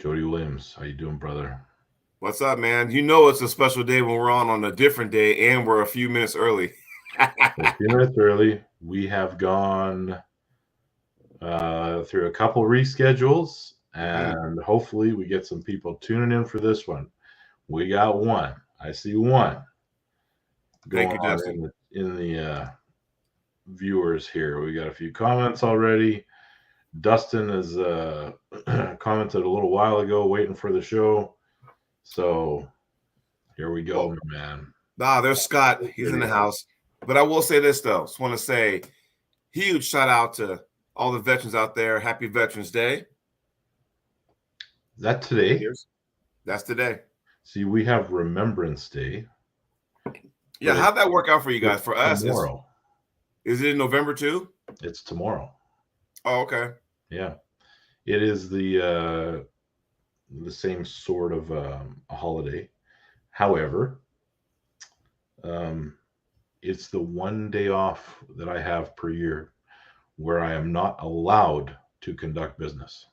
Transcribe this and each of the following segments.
Jody Williams, how you doing, brother? What's up, man? You know it's a special day when we're on a different day, and we're a few minutes early. A few minutes early. We have gone through a couple reschedules, and hopefully we get some people tuning in for this one. We got one. I see one going Thank you, on Dustin. in the viewers here. We got a few comments already. Dustin has commented a little while ago, waiting for the show. So here we go, man. There's Scott. He's in the house. But I will say this, though. Just want to say huge shout out to all the veterans out there. Happy Veterans Day. Is that today? That's today. See, we have Remembrance Day. Yeah, how'd that work out for you guys? For us, tomorrow. Is it in November too? It's tomorrow. Oh, okay. Yeah, it is the same sort of a holiday. However, it's the one day off that I have per year where I am not allowed to conduct business.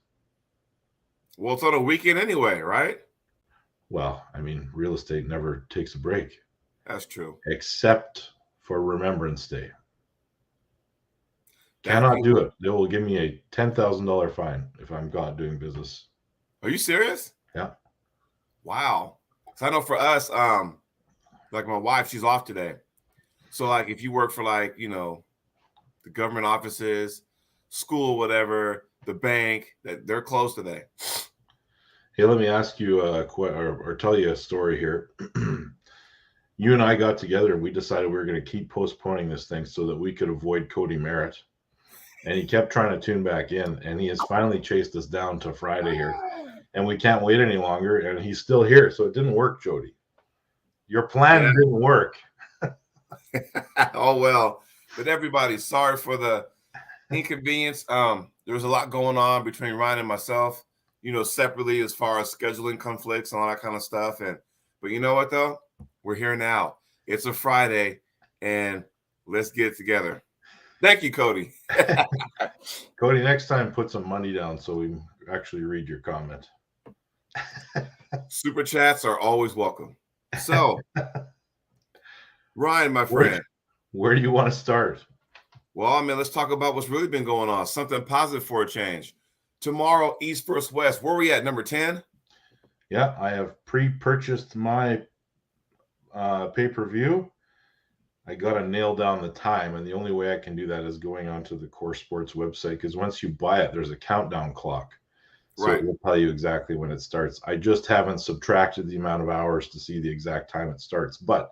Well, it's on a weekend anyway, right? Well, I mean, real estate never takes a break. That's true. Except for Remembrance Day. Cannot do it. They will give me a $10,000 fine if I'm caught doing business. Are you serious? Yeah. Wow. So I know for us, like my wife, she's off today. So like if you work for like, the government offices, school, whatever, the bank, that they're closed today. Hey, let me ask you or tell you a story here. You and I got together and we decided we were going to keep postponing this thing so that we could avoid Cody Merritt. And he kept trying to tune back in, and he has finally chased us down to Friday here. And we can't wait any longer, and he's still here. So it didn't work, Jody. Your plan didn't work. Oh, well. But everybody, sorry for the inconvenience. There was a lot going on between Ryan and myself, separately as far as scheduling conflicts and all that kind of stuff. But you know what, though? We're here now. It's a Friday, and let's get it together. Thank you, Cody. Cody, next time put some money down so we can actually read your comment. Super chats are always welcome. So, Ryan, my friend. Where do you want to start? Well, I mean, let's talk about what's really been going on. Something positive for a change. Tomorrow, East vs. West. Where are we at, number 10? Yeah, I have pre-purchased my pay-per-view. I got to nail down the time, and the only way I can do that is going onto the Core Sports website, because once you buy it, there's a countdown clock. So it will tell you exactly when it starts. I just haven't subtracted the amount of hours to see the exact time it starts, but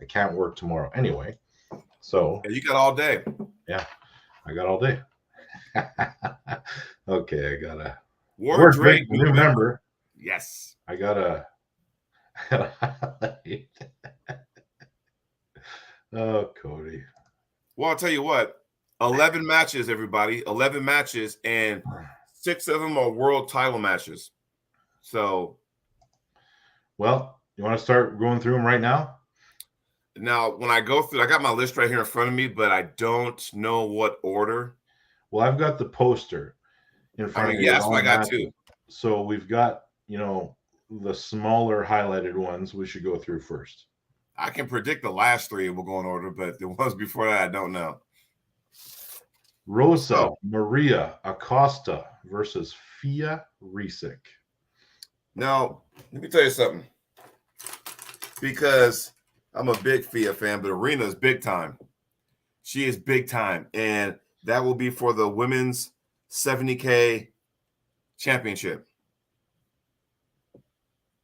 I can't work tomorrow anyway. So you got all day. Yeah, I got all day. Okay, I got a Word Drake new member. Yes. I got a Oh, Cody. Well, I'll tell you what, 11 matches, everybody, 11 matches, and 6 of them are world title matches. So. Well, you want to start going through them right now? Now, when I go through, I got my list right here in front of me, but I don't know what order. Well, I've got the poster in front of me. Yes, I got two. So we've got, the smaller highlighted ones we should go through first. I can predict the last 3 will go in order, but the ones before that, I don't know. Rosa Maria Acosta versus Fia Risic. Now, let me tell you something. Because I'm a big Fia fan, but Arena is big time. She is big time. And that will be for the women's 70K championship.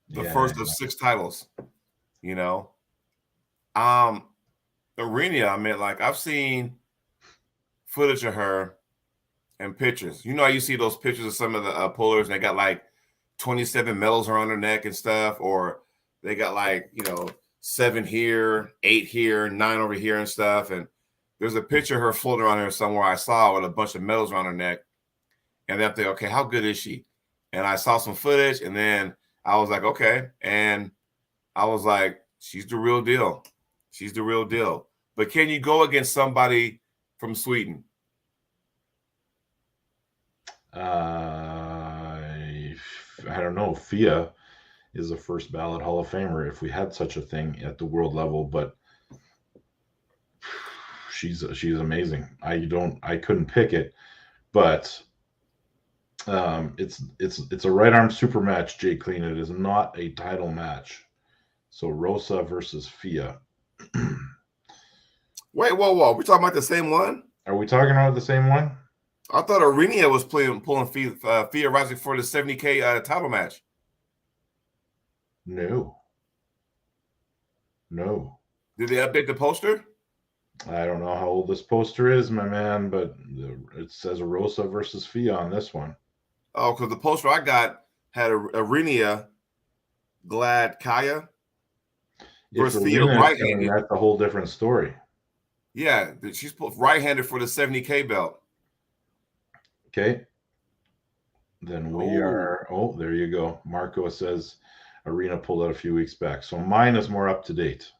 The first of 6 titles, Arena, I mean, like, I've seen footage of her and pictures. How you see those pictures of some of the pullers, and they got like 27 medals around their neck and stuff, or they got like, 7 here, 8 here, 9 over here and stuff. And there's a picture of her floating around here somewhere I saw with a bunch of medals around her neck. And then I think, okay, how good is she? And I saw some footage, and then I was like, okay. And I was like, she's the real deal. She's the real deal. But can you go against somebody from Sweden? I don't know, Fia is a first ballot Hall of Famer if we had such a thing at the world level, but she's amazing. I couldn't pick it, but it's a right arm super match, Jay Clean. It is not a title match. So Rosa versus Fia. Wait, whoa. We talking about the same one? Are we talking about the same one? I thought Arena was pulling Fia Rising for the 70K title match. No. Did they update the poster? I don't know how old this poster is, my man, but it says Rosa versus Fia on this one. Oh, because the poster I got had Arena Glad Kaya versus Fia right-handed. That's a whole different story. Yeah, she's right-handed for the 70K belt. Okay. Then we are. Oh, there you go. Marco says Arena pulled out a few weeks back. So mine is more up to date.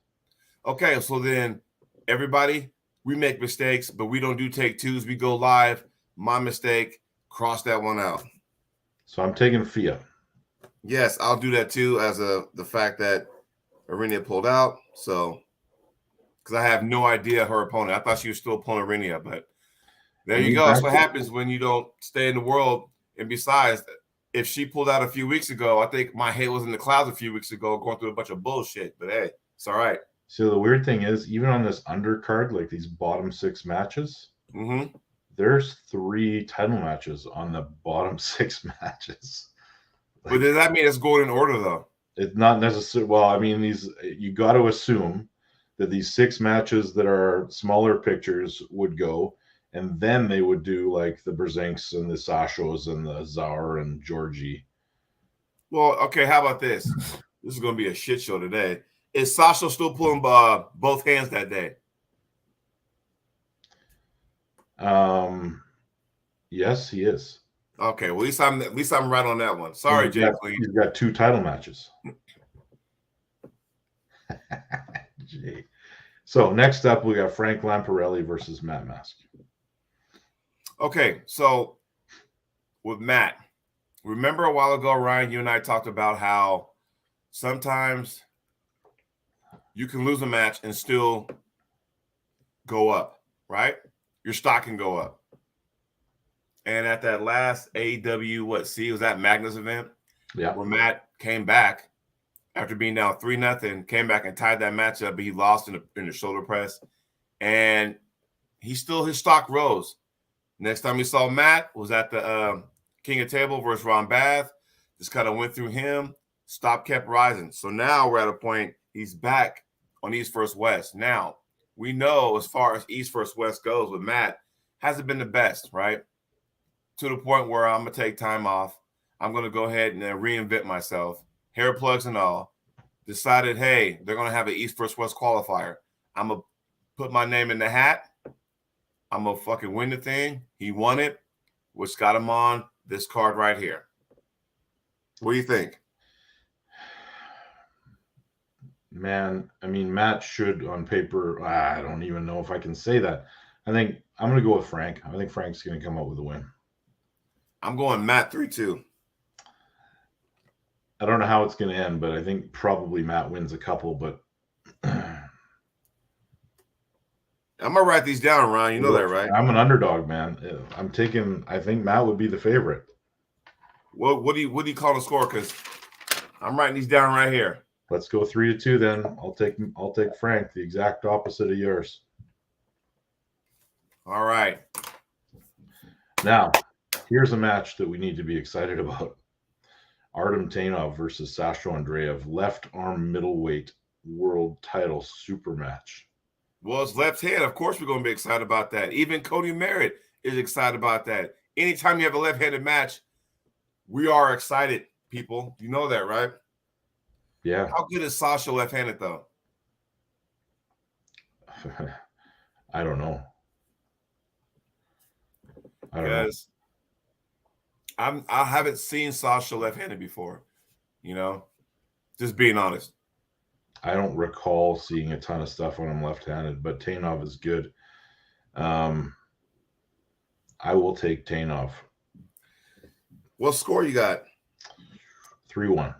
Okay, so then everybody, we make mistakes, but we don't do take twos. We go live. My mistake. Cross that one out. So I'm taking Fia. Yes, I'll do that too, as the fact that Arena pulled out. So, because I have no idea her opponent. I thought she was still pulling Arena, but there you go. That's what happens when you don't stay in the world. And besides, if she pulled out a few weeks ago, I think my head was in the clouds a few weeks ago, going through a bunch of bullshit. But hey, it's all right. So the weird thing is, even on this undercard, like these bottom 6 matches, there's 3 title matches on the bottom 6 matches. But does that mean it's going in order, though? It's not necessarily. Well, I mean, you got to assume that these 6 matches that are smaller pictures would go, and then they would do like the Brzezinks and the Sashos and the Zaur and Georgie. Well, okay, how about this? This is going to be a shit show today. Is Sasha still pulling both hands that day? Yes, he is. Okay, well, at least I'm right on that one. Sorry, Jay. He's got 2 title matches. Gee. So next up, we got Frank Lamparelli versus Matt Mask. Okay, so with Matt, remember a while ago, Ryan, you and I talked about how sometimes you can lose a match and still go up, right? Your stock can go up. And at that last AEW, was that Magnus event? Yeah. Where Matt came back after being down 3-0, came back and tied that match up, but he lost in the shoulder press. And his stock rose. Next time we saw Matt was at the King of Table versus Ron Bath. Just kind of went through him. Stock kept rising. So now we're at a point he's back on East vs. West. Now, we know as far as East vs. West goes with Matt, hasn't been the best, right? To the point where I'm going to take time off. I'm going to go ahead and reinvent myself. Hair plugs and all. Decided, hey, they're going to have an East vs. West qualifier. I'm going to put my name in the hat. I'm going to fucking win the thing. He won it, which got him on this card right here. What do you think? Man, I mean, Matt should, on paper, I don't even know if I can say that. I think I'm going to go with Frank. I think Frank's going to come out with a win. I'm going Matt 3-2. I don't know how it's going to end, but I think probably Matt wins a couple, but I'm going to write these down, Ron. You know that, right? I'm an underdog, man. I think Matt would be the favorite. Well, what do you call the score? Because I'm writing these down right here. Let's go 3-2 then. I'll take Frank, the exact opposite of yours. All right. Now, here's a match that we need to be excited about. Artem Tainov versus Sasha Andreev, left arm middleweight world title super match. Well, it's left hand. Of course, we're going to be excited about that. Even Cody Merritt is excited about that. Anytime you have a left-handed match, we are excited, people. You know that, right? Yeah. How good is Sasha left-handed, though? I don't know. Because I haven't seen Sasha left-handed before, just being honest. I don't recall seeing a ton of stuff when I'm left-handed, but Tainov is good. I will take Tainov. What score you got? 3-1.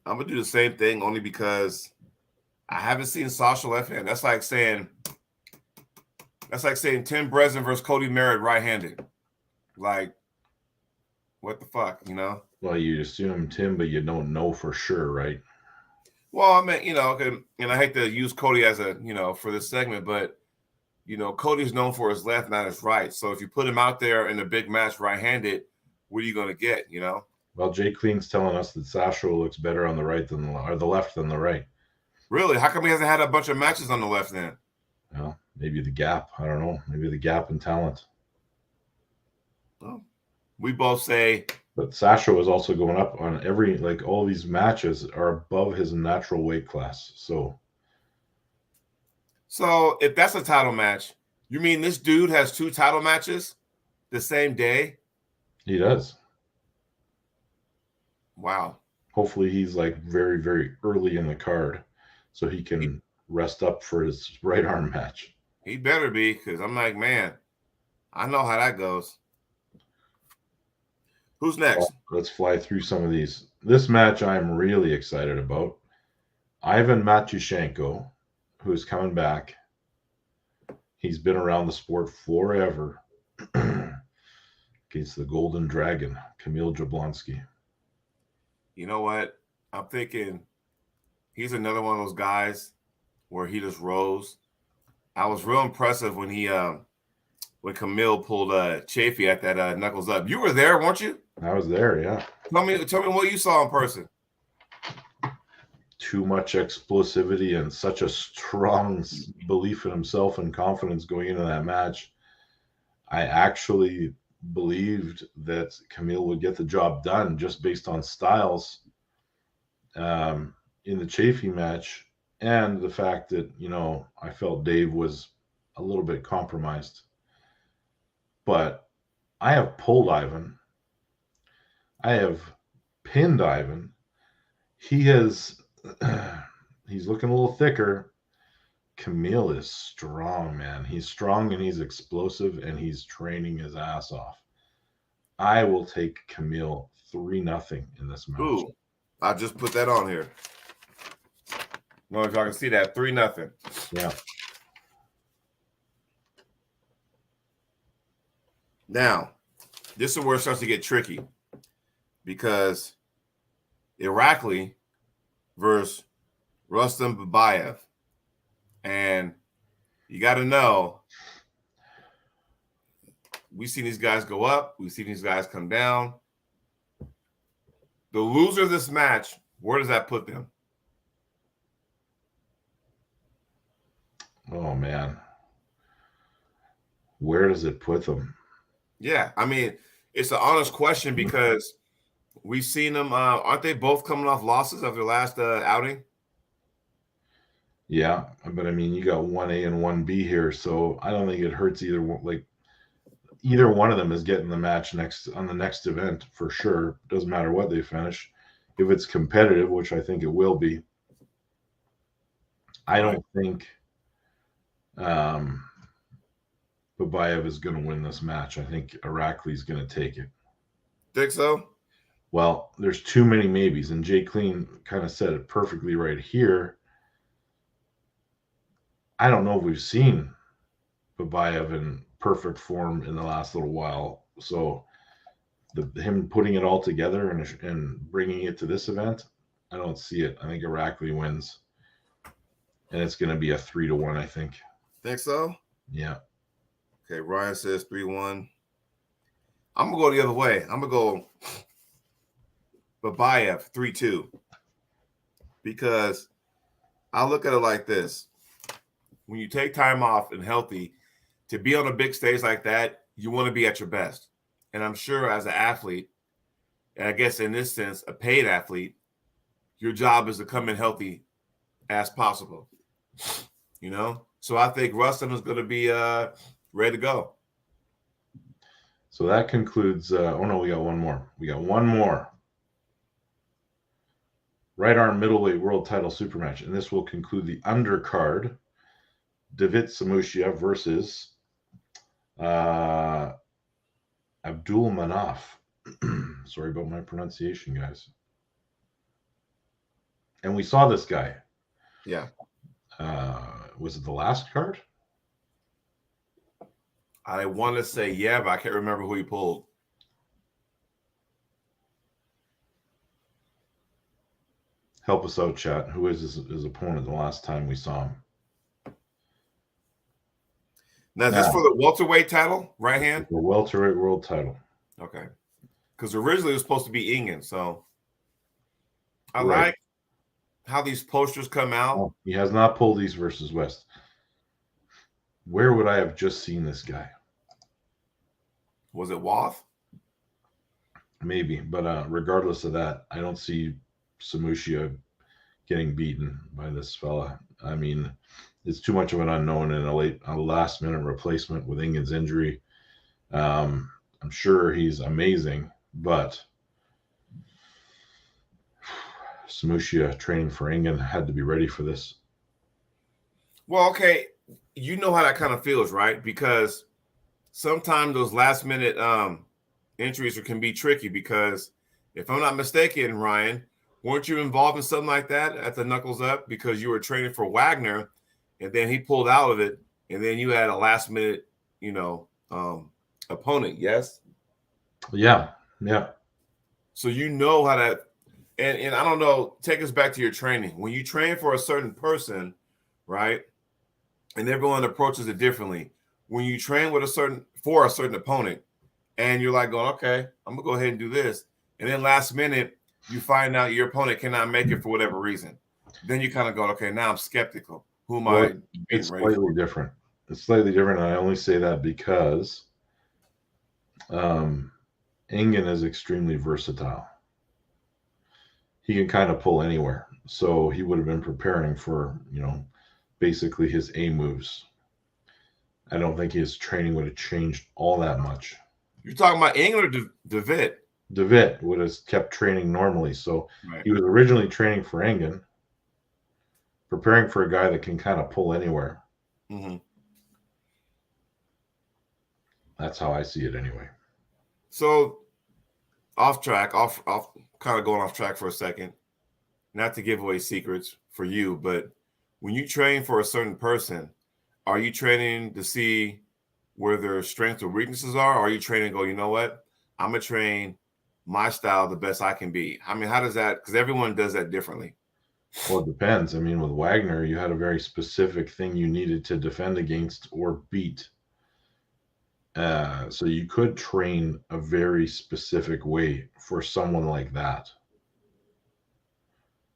I'm gonna do the same thing only because I haven't seen Sasha left hand. That's like saying Tim Breslin versus Cody Merritt right-handed. Like, what the fuck, you know? Well, you assume Tim, but you don't know for sure, right? Well, I mean, you know, and I hate to use Cody as a, you know, for this segment, but you know, Cody's known for his left, not his right. So if you put him out there in a big match right-handed, what are you going to get, you know? Well, Jay Clean's telling us that Sasha looks better on the right than the left than the right. Really? How come he hasn't had a bunch of matches on the left then? Well, maybe the gap. I don't know. Maybe the gap in talent. Well, we both say. But Sasha was also going up on all these matches are above his natural weight class. So if that's a title match, you mean this dude has 2 title matches the same day? he does. Wow. Hopefully he's like very, very early in the card so he can rest up for his right arm match. He better be, because I'm like, man, I know how that goes. Who's next? Well, let's fly through some of these. This match I'm really excited about. Ivan Matyushenko, who's coming back. He's been around the sport forever. Against the Golden Dragon, Kamil Jablonski. You know what? I'm thinking he's another one of those guys where he just rose. I was real impressive when Kamil pulled Chafee at that knuckles up. You were there, weren't you? I was there, yeah. Tell me what you saw in person. Too much explosivity and such a strong belief in himself and confidence going into that match. I actually believed that Kamil would get the job done just based on styles in the Chafee match, and the fact that, you know, I felt Dave was a little bit compromised. But I have pulled Ivan. I have pinned Ivan. He's looking a little thicker. Kamil is strong, man. He's strong and he's explosive and he's training his ass off. I will take Kamil 3-0 in this match. Ooh, I just put that on here. No, if y'all can see that, 3-0. Yeah. Now, this is where it starts to get tricky because Irakli versus Rustam Babayev. And you got to know, we've seen these guys go up. We've seen these guys come down. The loser of this match, where does that put them? Oh, man. Where does it put them? Yeah, I mean, it's an honest question because we've seen them. Aren't they both coming off losses of their last outing? Yeah, but I mean, you got 1A and 1B here, so I don't think it hurts either one. Like, either one of them is getting the match on the next event for sure. Doesn't matter what they finish. If it's competitive, which I think it will be, I don't think Babayev is going to win this match. I think Irakli is going to take it. Think so? Well, there's too many maybes, and Jay Clean kind of said it perfectly right here. I don't know if we've seen Babayev in perfect form in the last little while. So him putting it all together and bringing it to this event, I don't see it. I think Irakli wins. And it's going to be a 3-1, I think. Think so? Yeah. Okay, Ryan says 3-1. I'm going to go the other way. I'm going to go Babayev 3-2. Because I look at it like this. When you take time off and healthy, to be on a big stage like that, you want to be at your best. And I'm sure as an athlete, and I guess in this sense, a paid athlete, your job is to come in healthy as possible. You know? So I think Rustam is going to be ready to go. So that concludes. Oh, no, we got one more. Right arm middleweight world title super match. And this will conclude the undercard. David Samushia versus Abdul Manaf. Sorry about my pronunciation, guys. And we saw this guy. Yeah. Was it the last card? I want to say yeah, but I can't remember who he pulled. Help us out, chat. Who is his opponent the last time we saw him? Now, is this for the welterweight title, right hand? The welterweight world title. Okay. Because originally it was supposed to be Ingen, so I Right. like how these posters come out. Oh, he has not pulled East versus West. Where would I have just seen this guy? Was it Wath? Maybe, but regardless of that, I don't see Samushia getting beaten by this fella. I mean, it's too much of an unknown and a last minute replacement with Ingen's injury. I'm sure he's amazing, but Samushia training for Ingen had to be ready for this. Well, okay, you know how that kind of feels, right? Because sometimes those last minute injuries can be tricky. Because if I'm not mistaken, Ryan, weren't you involved in something like that at the Knuckles Up because you were training for Wagner, and then he pulled out of it, and then you had a last minute, opponent? Yes. Yeah. So you know how that, and I don't know. Take us back to your training. When you train for a certain person, right? And everyone approaches it differently. When you train with a certain opponent, and you're like going, okay, I'm gonna go ahead and do this, and then last minute you find out your opponent cannot make it for whatever reason, then you kind of go, okay, now I'm skeptical. Who am I? It's slightly different. It's slightly different, and I only say that because Ingen is extremely versatile. He can kind of pull anywhere, so he would have been preparing for basically his A moves. I don't think his training would have changed all that much. You're talking about Ingen or DeVitt? DeVitt would have kept training normally. So He was originally training for Ingen, preparing for a guy that can kind of pull anywhere. Mm-hmm. That's how I see it anyway. So off track, off kind of going off track for a second, not to give away secrets for you, but when you train for a certain person, are you training to see where their strengths or weaknesses are? Or are you training to go, you know what? I'm going to train my style the best I can be. I mean, how does that, because everyone does that differently. Well, it depends. I mean, with Wagner, you had a very specific thing you needed to defend against or beat. So you could train a very specific way for someone like that.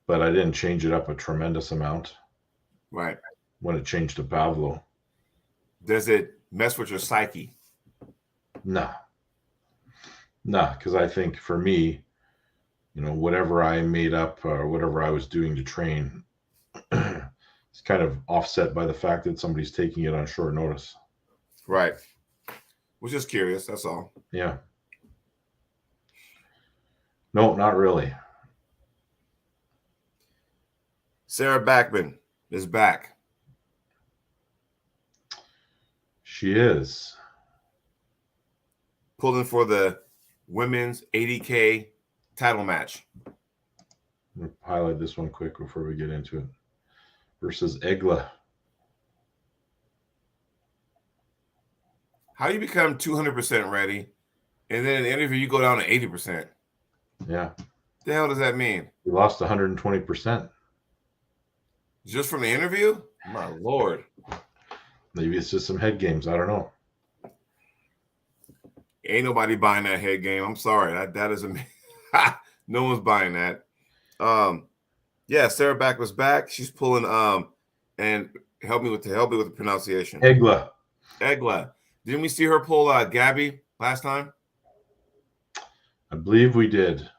But I didn't change it up a tremendous amount. Right. When it changed to Pavlo. Does it mess with your psyche? No, because I think for me, whatever I made up or whatever I was doing to train, it's kind of offset by the fact that somebody's taking it on short notice. Right. Was just curious. That's all. Yeah. No, not really. Sarah Backman is back. She is. Pulling for the women's 80K title match. I'm gonna highlight this one quick before we get into it. Versus Egla. How do you become 200% ready, and then in the interview you go down to 80%? Yeah. The hell does that mean? You lost 120%. Just from the interview? My Lord. Maybe it's just some head games. I don't know. Ain't nobody buying that head game. I'm sorry. That is amazing. No one's buying that. Yeah, Sarah Back was back. She's pulling and help me with the pronunciation. Egla. Didn't we see her pull Gabby last time? I believe we did.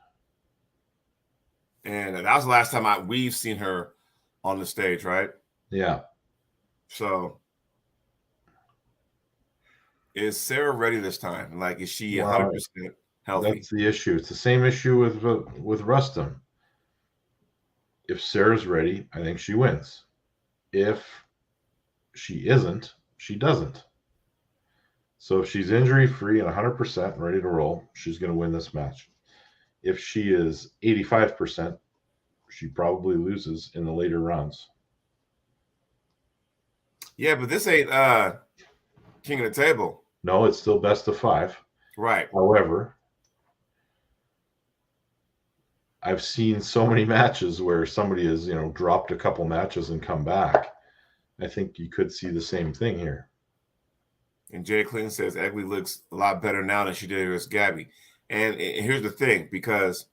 And that was the last time we've seen her on the stage, right? Yeah. So is Sarah ready this time? Like, is she 100% healthy? That's the issue. It's the same issue with Rustum. If Sarah's ready, I think she wins. If she isn't, she doesn't. So if she's injury free and 100% ready to roll, she's going to win this match. If she is 85%, she probably loses in the later rounds. Yeah, but this ain't King of the Table. No, it's still best of 5. Right. However, I've seen so many matches where somebody has, dropped a couple matches and come back. I think you could see the same thing here. And Jay Clinton says Egley looks a lot better now than she did against Gabby. And here's the thing, because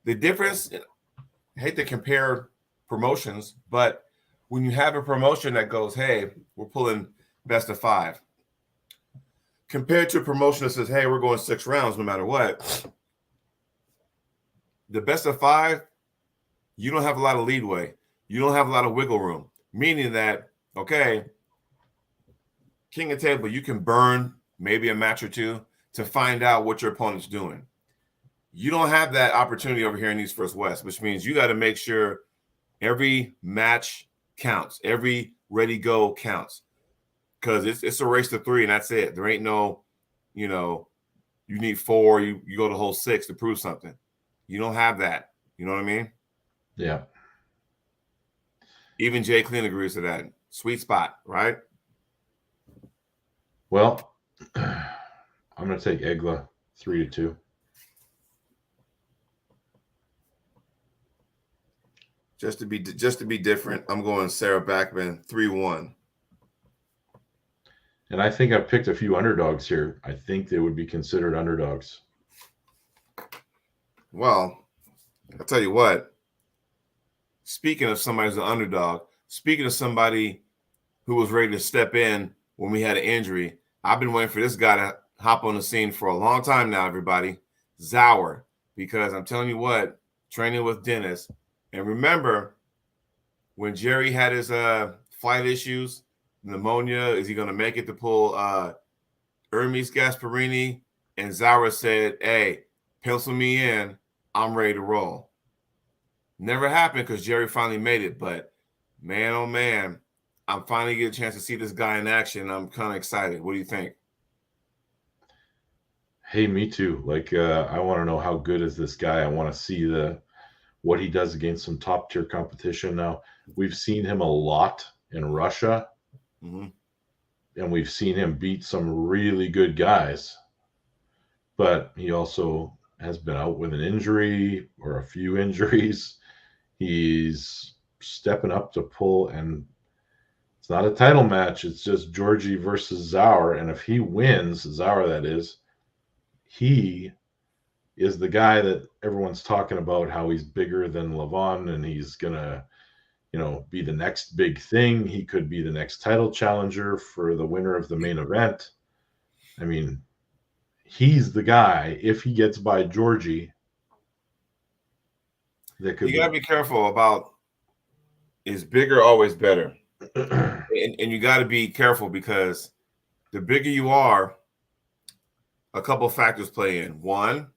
the difference, I hate to compare promotions, but when you have a promotion that goes, hey, we're pulling best of 5, compared to a promotion that says, hey, we're going 6 rounds no matter what, the best of 5, you don't have a lot of leadway. You don't have a lot of wiggle room, meaning that, okay, King of Table, you can burn maybe a match or two to find out what your opponent's doing. You don't have that opportunity over here in East vs. West, which means you got to make sure every match counts, every ready go counts, because it's a race to 3 and that's it. There ain't no, you need 4, you go the whole 6 to prove something. You don't have that. You know what I mean? Yeah. Even Jay Clean agrees to that. Sweet spot, right? Well, I'm going to take Egla 3-2. Just to be different, I'm going Sarah Backman 3-1. And I think I've picked a few underdogs here. I think they would be considered underdogs. Well, I'll tell you what. Speaking of somebody who's an underdog, speaking of somebody who was ready to step in when we had an injury, I've been waiting for this guy to hop on the scene for a long time now, everybody. Zauer, because I'm telling you what, training with Dennis. And remember, when Jerry had his flight issues, pneumonia, is he going to make it to pull Hermes Gasparini? And Zauer said, hey, pencil me in. I'm ready to roll. Never happened because Jerry finally made it. But, man, oh, man, I'm finally getting a chance to see this guy in action. I'm kind of excited. What do you think? Hey, me too. I want to know how good is this guy. I want to see what he does against some top tier competition. Now, we've seen him a lot in Russia, and we've seen him beat some really good guys, but he also has been out with an injury or a few injuries. He's stepping up to pull, and it's not a title match. It's just Georgie versus Zauer. And if he wins, Zauer that is, he is the guy that everyone's talking about, how he's bigger than Levon and he's going to, be the next big thing. He could be the next title challenger for the winner of the main event. I mean, he's the guy, if he gets by Georgie, that could you got to be careful about, is bigger always better? and you got to be careful because the bigger you are, a couple of factors play in. One,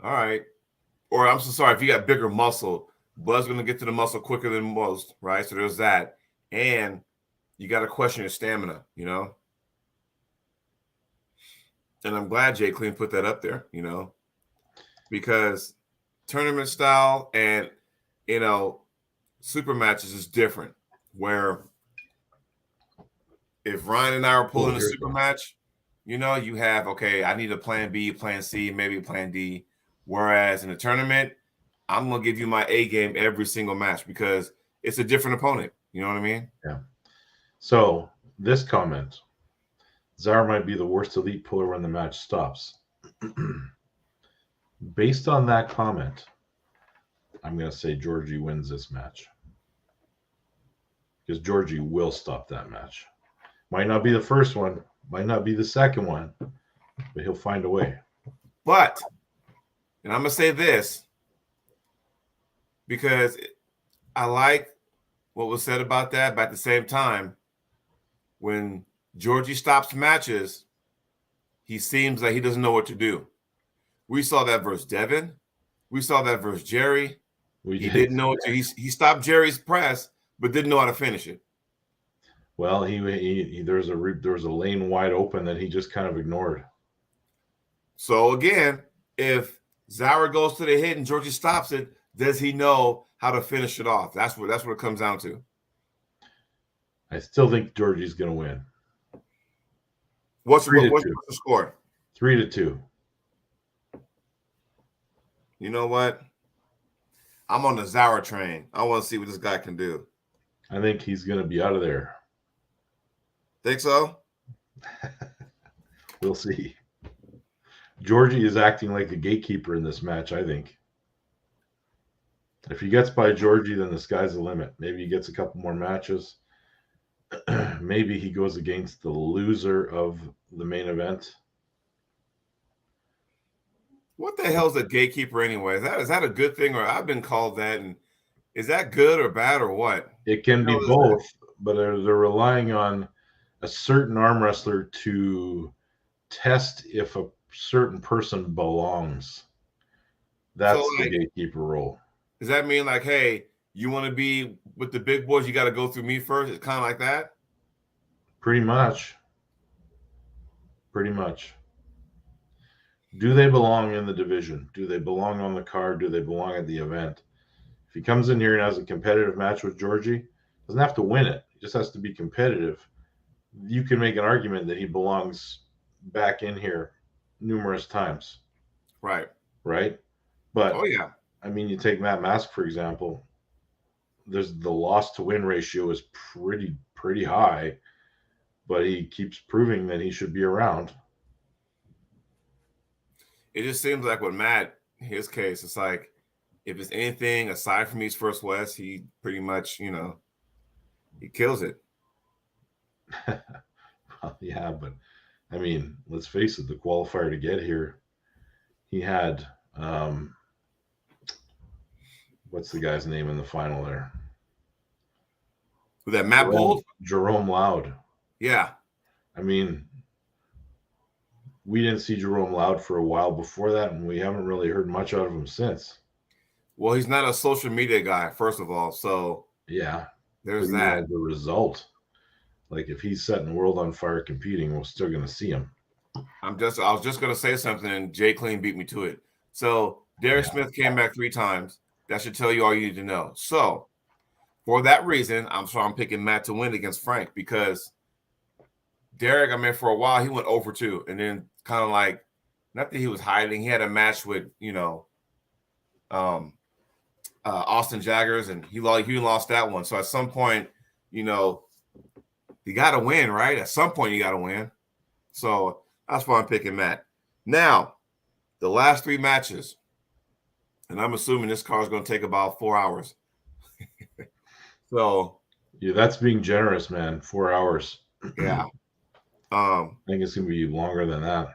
all right, or I'm so sorry, if you got bigger muscle, blood's going to get to the muscle quicker than most, right? So there's that. And you got to question your stamina, And I'm glad Jay Clean put that up there, because tournament style and, super matches is different. Where if Ryan and I are pulling a super match, you have, okay, I need a plan B, plan C, maybe plan D. Whereas in a tournament, I'm going to give you my A game every single match because it's a different opponent. You know what I mean? Yeah. So this comment, Zauer might be the worst elite puller when the match stops. Based on that comment, I'm going to say Georgie wins this match. Because Georgie will stop that match. Might not be the first one, might not be the second one, but he'll find a way. But, and I'm going to say this, because I like what was said about that, but at the same time, when Georgie stops matches, he seems like he doesn't know what to do. We saw that versus Devin. We saw that versus Jerry. He didn't know what to do. He stopped Jerry's press, but didn't know how to finish it. Well, there was a lane wide open that he just kind of ignored. So again, if Zauer goes to the hit and Georgie stops it, does he know how to finish it off? That's what it comes down to. I still think Georgie's going to win. What's the score? 3-2. You know what? I'm on the Zauer train. I want to see what this guy can do. I think he's going to be out of there. Think so? We'll see. Georgie is acting like a gatekeeper in this match, I think. If he gets by Georgie, then the sky's the limit. Maybe he gets a couple more matches. Maybe he goes against the loser of the main event. What the hell is a gatekeeper anyway? Is that a good thing, or I've been called that? And is that good or bad or what? It can be both, but they're relying on a certain arm wrestler to test if a certain person belongs. That's so, the gatekeeper role. Does that mean like, hey, you want to be with the big boys, you got to go through me first? It's kind of like that? Pretty much. Pretty much. Do they belong in the division? Do they belong on the card? Do they belong at the event? If he comes in here and has a competitive match with Georgie, doesn't have to win it. He just has to be competitive. You can make an argument that he belongs back in here numerous times. Right. Right? But, oh, yeah. I mean, you take Matt Mask, for example. There's the loss to win ratio is pretty high, but he keeps proving that he should be around. It just seems like with Matt, his case, it's like if it's anything aside from East First West, he pretty much, he kills it. Well, yeah, but I mean, let's face it, the qualifier to get here, he had what's the guy's name in the final there? With that Matt pulled? Jerome Loud. Yeah. I mean, we didn't see Jerome Loud for a while before that, and we haven't really heard much out of him since. Well, he's not a social media guy, first of all. So yeah, there's that. The result, like if he's setting the world on fire competing, we're still going to see him. I was just going to say something, and Jay Clean beat me to it. So Derek Smith came back 3 times. That should tell you all you need to know. So for that reason, I'm picking Matt to win against Frank, because Derek, I mean, for a while, he went over 2, and then kind of like, not that he was hiding. He had a match with, Austin Jaggers, and he lost that one. So at some point, you got to win, right? At some point, you got to win. So that's why I'm picking Matt. Now, the last 3 matches, and I'm assuming this card is going to take about 4 hours. So yeah, that's being generous, man. 4 hours. Yeah. I think it's going to be longer than that.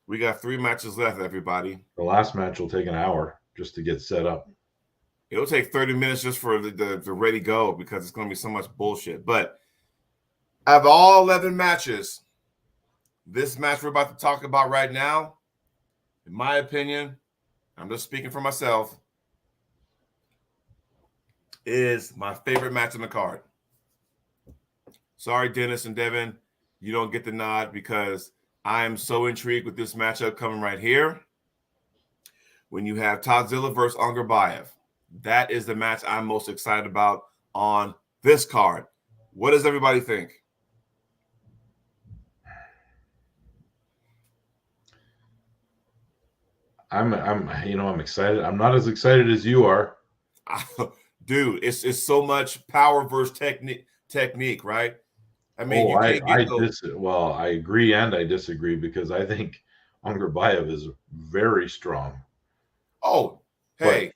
We got 3 matches left, everybody. The last match will take an hour just to get set up. It'll take 30 minutes just for the ready go, because it's going to be so much bullshit. But out of all 11 matches, this match we're about to talk about right now, in my opinion, I'm just speaking for myself, is my favorite match on the card. Sorry, Dennis and Devin, you don't get the nod, because I am so intrigued with this matchup coming right here. When you have Tadzilla versus Angarbayev, that is the match I'm most excited about on this card. What does everybody think? I'm excited. I'm not as excited as you are. Dude, it's so much power versus technique, right? I mean, I agree and I disagree, because I think Angarbayev is very strong. Oh, hey.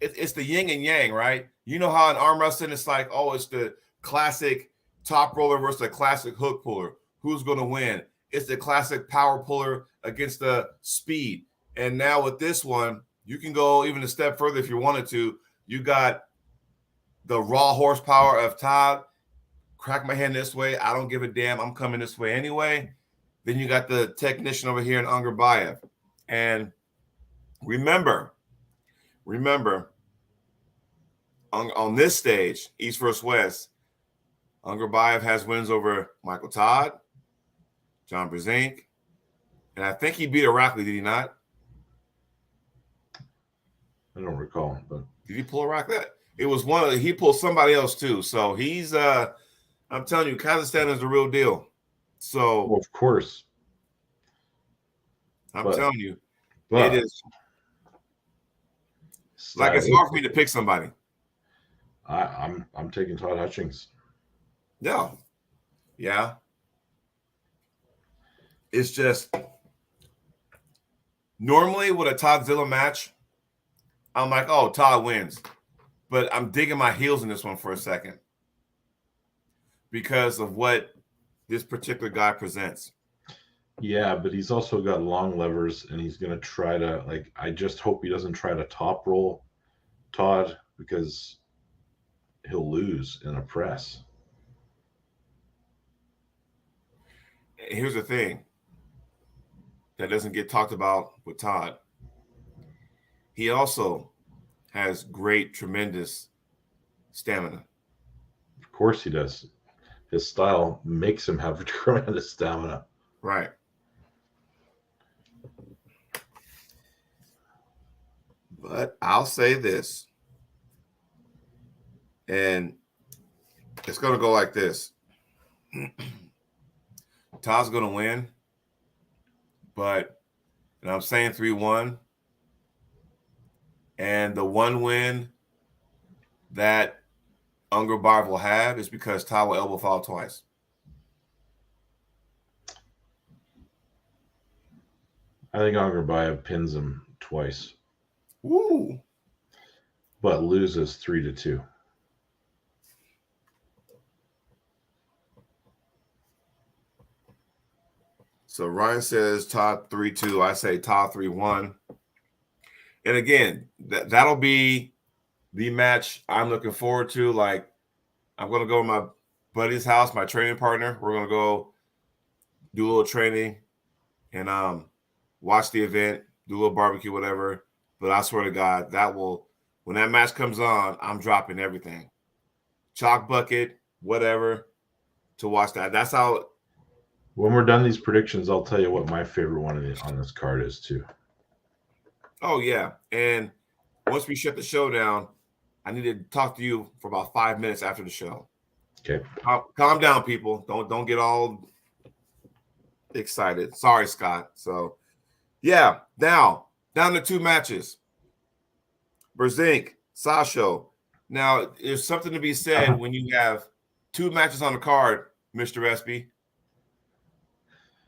It's the yin and yang, right? You know how in arm wrestling it's like, oh, it's the classic top roller versus the classic hook puller. Who's going to win? It's the classic power puller against the speed. And now with this one, you can go even a step further if you wanted to. You got the raw horsepower of Todd. Crack my hand this way. I don't give a damn. I'm coming this way anyway. Then you got the technician over here in Angarbayev. And remember, on this stage, East versus West, Ungerbayev has wins over Michael Todd, John Brzenk, and I think he beat Arackley, did he not? I don't recall, but did he pull Arackley? It was he pulled somebody else too. So he's I'm telling you, Kazakhstan is the real deal. So well, of course. I'm telling you, it is like it's hard for me to pick somebody. I'm taking Todd Hutchings. Yeah. Yeah. It's just normally with a Todzilla match, I'm like, oh, Todd wins. But I'm digging my heels in this one for a second because of what this particular guy presents. Yeah, but he's also got long levers, and he's going to try to, like, I just hope he doesn't try to top roll Todd because he'll lose in a press. Here's the thing that doesn't get talked about with Todd. He also has great, tremendous stamina. Of course he does. His style makes him have tremendous stamina. Right. But I'll say this, and it's going to go like this. Todd's going to win, but and I'm saying 3-1. And the one win that Ungerbayev will have is because Todd will elbow foul twice. I think Ungerbayev pins him twice. Woo! But loses 3-2. So Ryan says Todd 3-2. I say Todd 3-1. And again, that'll be the match I'm looking forward to. Like, I'm going to go to my buddy's house, my training partner. We're going to go do a little training and watch the event, do a little barbecue, whatever. But I swear to God, when that match comes on, I'm dropping everything. Chalk bucket, whatever, to watch that. That's how. When we're done these predictions, I'll tell you what my favorite one on this card is too. Oh, yeah. And once we shut the show down, I need to talk to you for about 5 minutes after the show. Okay. Calm down, people. Don't get all excited. Sorry, Scott. So, yeah. Now, down to 2 matches. Brzenk, Sasho. Now, there's something to be said when you have 2 matches on the card, Mr. Espey.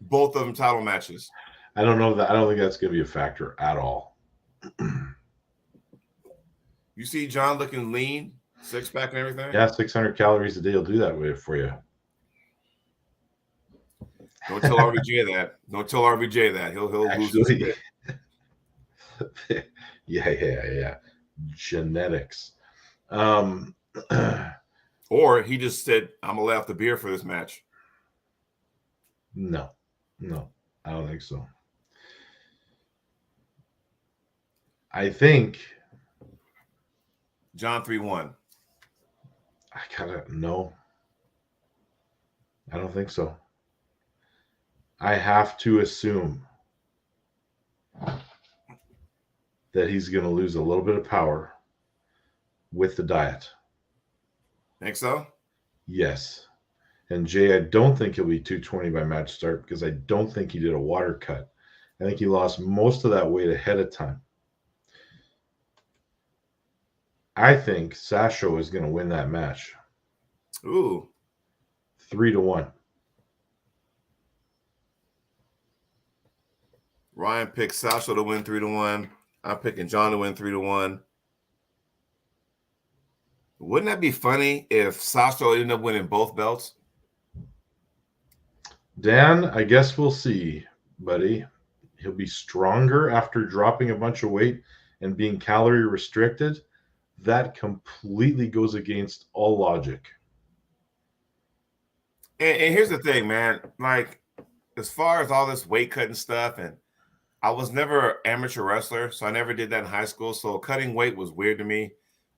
Both of them title matches. I don't know that. I don't think that's going to be a factor at all. You see John looking lean, 6-pack and everything? Yeah, 600 calories a day will do that way for you. Don't tell RBJ that. Don't tell RBJ that. He'll lose his head. Yeah. Genetics. Or he just said, I'm going to lay off the beer for this match. No, I don't think so. I think John 3-1. No. I don't think so. I have to assume that he's going to lose a little bit of power with the diet. Think so? Yes. And Jay, I don't think he'll be 220 by match start because I don't think he did a water cut. I think he lost most of that weight ahead of time. I think Sasho is going to win that match. Ooh. 3-1. Ryan picks Sasho to win 3-1. I'm picking John to win 3-1. Wouldn't that be funny if Sasho ended up winning both belts? Dan, I guess we'll see, buddy. He'll be stronger after dropping a bunch of weight and being calorie restricted. That completely goes against all logic. And here's the thing, man. Like, as far as all this weight cutting stuff, and I was never an amateur wrestler, so I never did that in high school. So cutting weight was weird to me.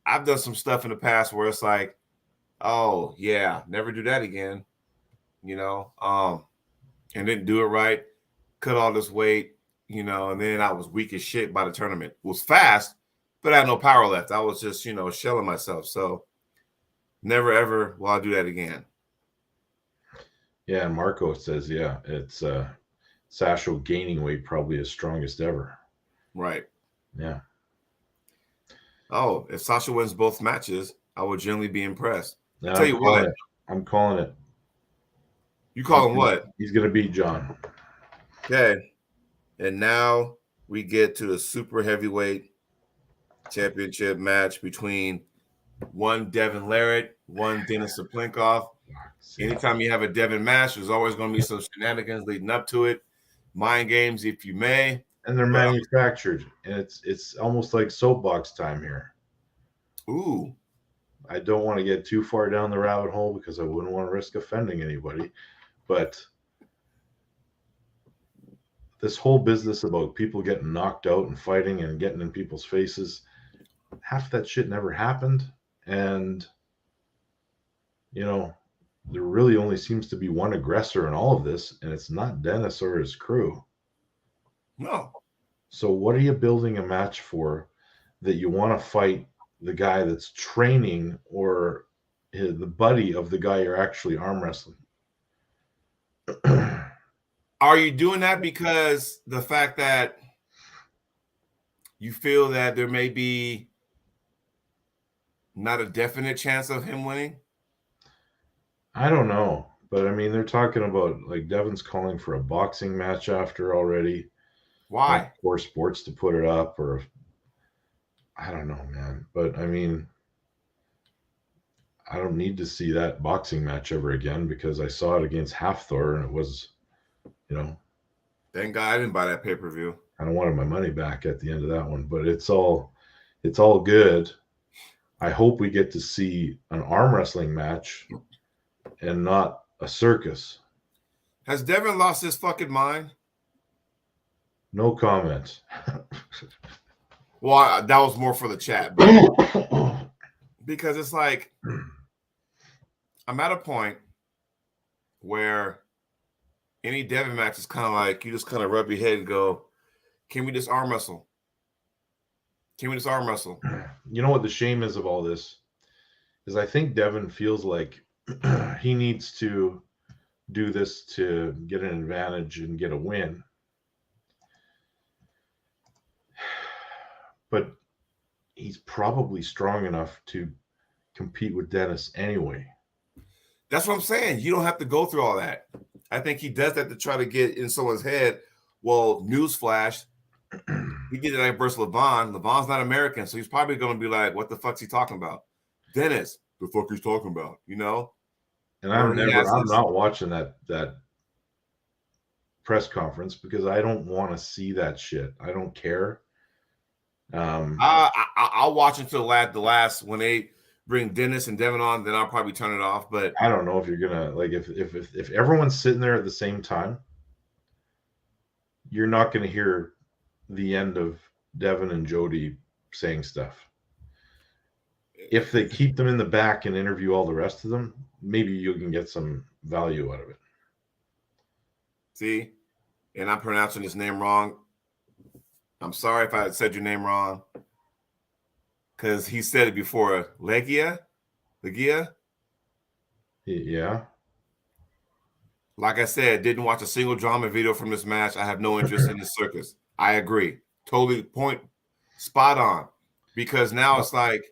I've done some stuff in the past where it's like, oh yeah, never do that again, and didn't do it right, cut all this weight, and then I was weak as shit by the tournament. It was fast, but I had no power left. I was just, shelling myself. So never ever will I do that again. Yeah, and Marco says, yeah, it's Sasho gaining weight probably his strongest ever. Right. Yeah. Oh, if Sasha wins both matches, I would generally be impressed. And I'll tell you what. I'm calling it. You call him what? He's going to beat John. Okay. And now we get to the super heavyweight championship match between one Devin Larratt, one Denis Saplenkov. Anytime you have a Devin match, there's always going to be some shenanigans leading up to it. Mind games, if you may. And they're manufactured. And it's almost like soapbox time here. Ooh. I don't want to get too far down the rabbit hole because I wouldn't want to risk offending anybody. But this whole business about people getting knocked out and fighting and getting in people's faces, half that shit never happened. And, there really only seems to be one aggressor in all of this, and it's not Dennis or his crew. No. So what are you building a match for that you want to fight the guy that's training or the buddy of the guy you're actually arm wrestling? Are you doing that because the fact that you feel that there may be not a definite chance of him winning? I don't know. But I mean, they're talking about like Devin's calling for a boxing match after already. Why? For sports to put it up, or I don't know, man. But I mean, I don't need to see that boxing match ever again because I saw it against Hafthor and it was, Thank God I didn't buy that pay-per-view. I don't wanted my money back at the end of that one, but it's all good. I hope we get to see an arm wrestling match and not a circus. Has Devin lost his fucking mind? No comment. Well, that was more for the chat. Because it's like, I'm at a point where any Devin match is kind of like, you just kind of rub your head and go, can we just arm wrestle? Can we just arm wrestle? You know what the shame is of all this? Is I think Devin feels like he needs to do this to get an advantage and get a win. But he's probably strong enough to compete with Dennis anyway. That's what I'm saying. You don't have to go through all that. I think he does that to try to get in someone's head. Well, newsflash, he did it versus Levon. Levon's not American, so he's probably going to be like, what the fuck's he talking about? Dennis, the fuck he's talking about, And I'm not watching that press conference because I don't want to see that shit. I don't care. I'll watch until the last when they bring Dennis and Devin on, then I'll probably turn it off. But I don't know if you're gonna like if everyone's sitting there at the same time, you're not gonna hear the end of Devin and Jody saying stuff. If they keep them in the back and interview all the rest of them, maybe you can get some value out of it. See, and I'm pronouncing his name wrong. I'm sorry if I said your name wrong. Because he said it before. Legia? Yeah. Like I said, didn't watch a single drama video from this match. I have no interest in this circus. I agree. Totally point spot on. Because now it's like,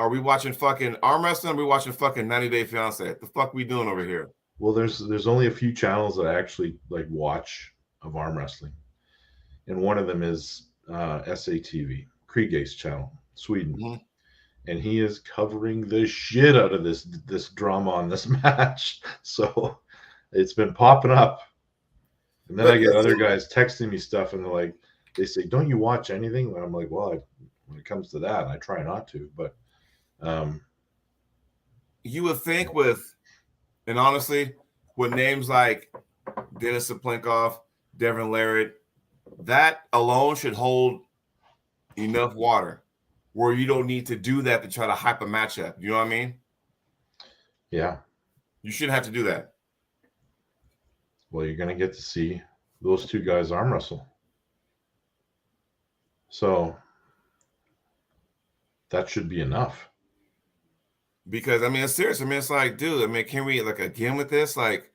are we watching fucking arm wrestling? Or are we watching fucking 90 Day Fiance? What the fuck we doing over here? Well, there's only a few channels that I actually like watch of arm wrestling. And one of them is SATV, Kriegge's channel, Sweden. Mm-hmm. And he is covering the shit out of this drama on this match. So it's been popping up. And then I get other guys texting me stuff and they say, don't you watch anything? And I'm like, well, when it comes to that, I try not to. But you would think and honestly, with names like Denis Saplenkov, Devin Larratt, that alone should hold enough water where you don't need to do that to try to hype a matchup. You know what I mean? Yeah. You shouldn't have to do that. Well, you're going to get to see those two guys arm wrestle. So that should be enough. Because, I mean, it's serious. I mean, it's like, dude, I mean, can we, like, again with this? Like,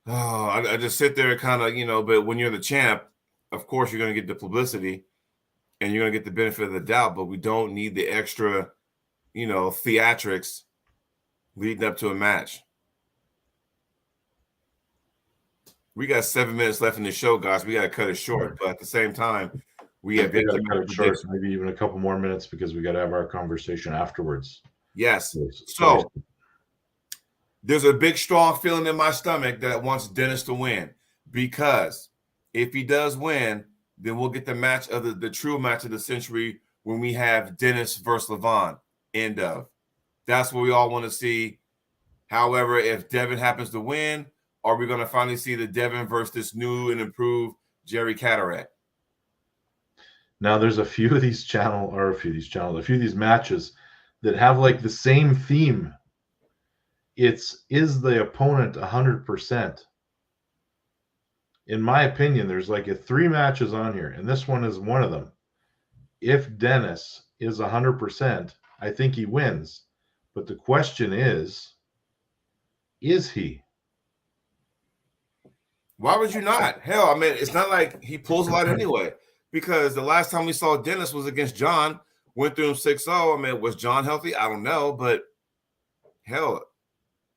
oh, I just sit there and kind of, you know, but when you're the champ, of course, you're going to get the publicity and you're going to get the benefit of the doubt, but we don't need the extra, you know, theatrics leading up to a match. We got 7 minutes left in the show, guys. We got to cut it short, but at the same time, we have got to cut it short, maybe even a couple more minutes because we got to have our conversation afterwards. Yes. So there's a big, strong feeling in my stomach that wants Dennis to win, because if he does win, then we'll get the match of the true match of the century when we have Dennis versus Levon. End of. That's what we all want to see. However, if Devin happens to win, are we going to finally see the Devin versus this new and improved Jerry Cataract? Now, there's a few of these matches that have like the same theme. Is the opponent 100%? In my opinion, there's like 3 matches on here, and this one is one of them. If Dennis is 100%, I think he wins. But the question is he? Why would you not? Hell, I mean, it's not like he pulls a lot anyway, because the last time we saw Dennis was against John, went through him 6-0. I mean, was John healthy? I don't know, but hell,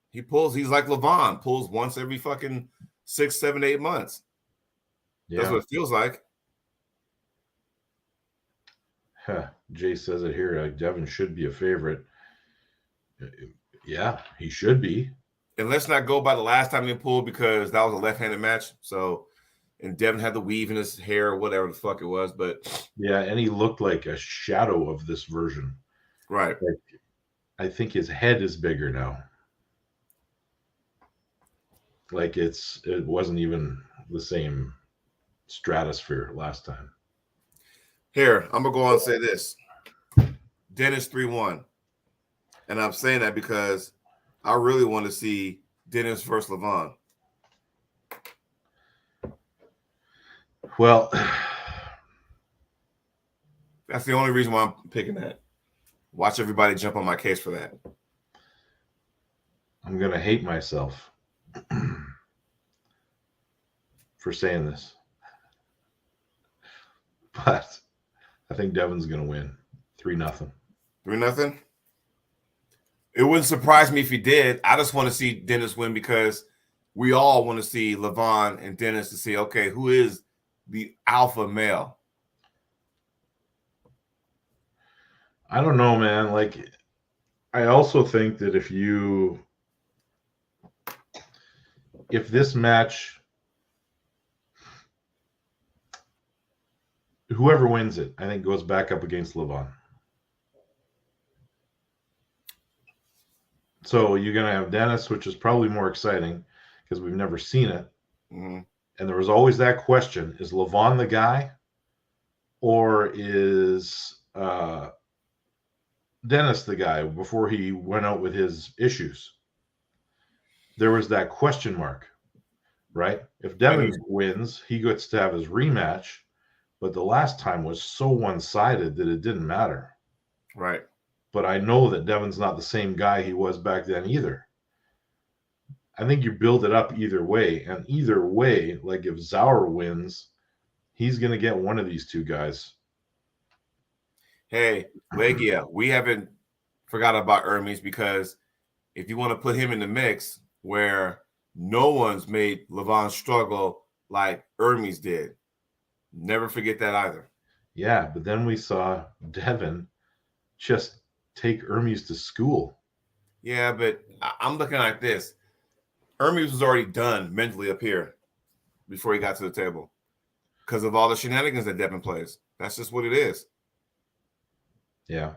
he pulls. He's like Levon, pulls once every fucking 6, 7, 8 months. Yeah. That's what it feels like. Jay says it here. Devin should be a favorite. Yeah, he should be. And let's not go by the last time he pulled, because that was a left-handed match. So, and Devin had the weave in his hair or whatever the fuck it was. But yeah, and he looked like a shadow of this version. Right. Like, I think his head is bigger now. Like it wasn't even the same stratosphere last time. Here, I'm gonna go on and say this. Dennis 3-1. And I'm saying that because I really want to see Dennis versus Levon. Well, that's the only reason why I'm picking that. Watch everybody jump on my case for that. I'm gonna hate myself for saying this, but I think Devin's gonna win 3-0. 3-0. It wouldn't surprise me if he did. I just want to see Dennis win, because we all want to see Levon and Dennis to see, okay, who is the alpha male? I don't know, man. Like, I also think that if this match, whoever wins it, I think goes back up against Levon. So you're going to have Dennis, which is probably more exciting because we've never seen it. Mm-hmm. And there was always that question, is Levon the guy, or is Dennis the guy before he went out with his issues? There was that question mark, right? If Devin wins, he gets to have his rematch, but the last time was so one-sided that it didn't matter. Right. But I know that Devin's not the same guy he was back then either. I think you build it up either way. And either way, like if Zauer wins, he's going to get one of these two guys. Hey, Legia, we haven't forgot about Hermes, because if you want to put him in the mix where no one's made Levon struggle like Hermes did, never forget that either. Yeah, but then we saw Devin just take Hermes to school. Yeah, but I'm looking like this. Hermes was already done mentally up here before he got to the table because of all the shenanigans that Devin plays. That's just what it is. Yeah.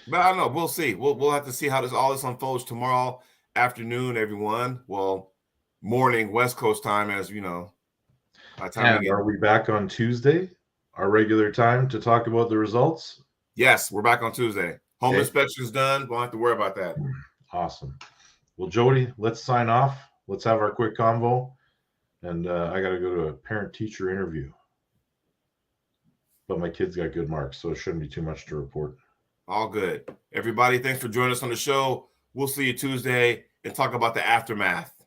But I don't know. We'll see. We'll have to see how all this unfolds tomorrow afternoon, everyone. Well, morning West Coast time, as you know. And are we back on Tuesday? our regular time to talk about the results? Yes, we're back on Tuesday. Home Okay. inspection's done. Won't have to worry about that. Awesome. Well, Jody, let's sign off. Let's have our quick convo. And I got to go to a parent-teacher interview. But my kids got good marks, so it shouldn't be too much to report. All good. Everybody, thanks for joining us on the show. We'll see you Tuesday and talk about the aftermath.